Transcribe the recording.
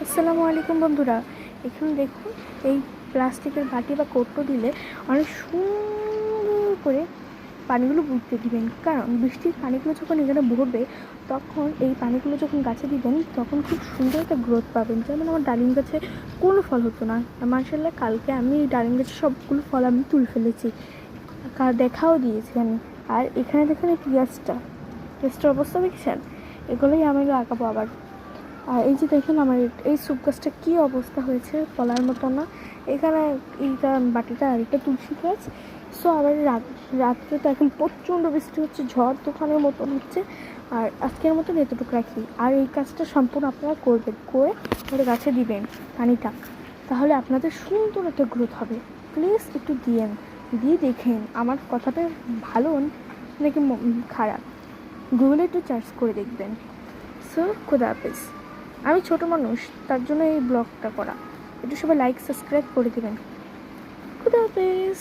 আসসালামু আলাইকুম বন্ধুরা। এখানে দেখুন, এই প্লাস্টিকের বাটি বা কৌটো দিলে অনেক সুন্দর করে পানিগুলো বুঝতে দিবেন, কারণ বৃষ্টির পানিগুলো যখন এখানে ভরবে তখন এই পানিগুলো যখন গাছে দিবেন তখন খুব সুন্দর একটা গ্রোথ পাবেন। যেমন আমার ডালিম গাছে কোনো ফল হতো না, মাশাআল্লাহ কালকে আমি এই ডালিম গাছে সবগুলো ফল আমি তুলে ফেলেছি, দেখাও দিয়েছি আমি। আর এখানে দেখুন এই পেঁয়াজটার অবস্থা দেখছেন, এগুলোই আমি লাগাবো আবার। আর এই যে দেখেন আমার এই সুপ গাছটা কী অবস্থা হয়েছে, বলার মতো না। এখানে এইটা বাটিটা আর একটা তুলসী গাছ। সো আবার রাত্রে তো এখন প্রচণ্ড বৃষ্টি হচ্ছে, ঝড় তুফানের মতন হচ্ছে। আর আজকের মতন এতটুকু রাখি, আর এই কাজটা সম্পূর্ণ আপনারা করবেন, করে ওদের গাছে দিবেন পানিটা, তাহলে আপনাদের সুন্দর একটা গ্রোথ হবে। প্লিজ একটু দিয়ে দেখেন আমার কথাটা ভালো নাকি খারাপ, গুগলে একটু সার্চ করে দেখবেন। সো খুদা হাফেজ। আমি ছোট মানুষ, তার জন্য এই ব্লগটা করা। একটু সবাই লাইক সাবস্ক্রাইব করে দেবেন। খুদা হাফেজ।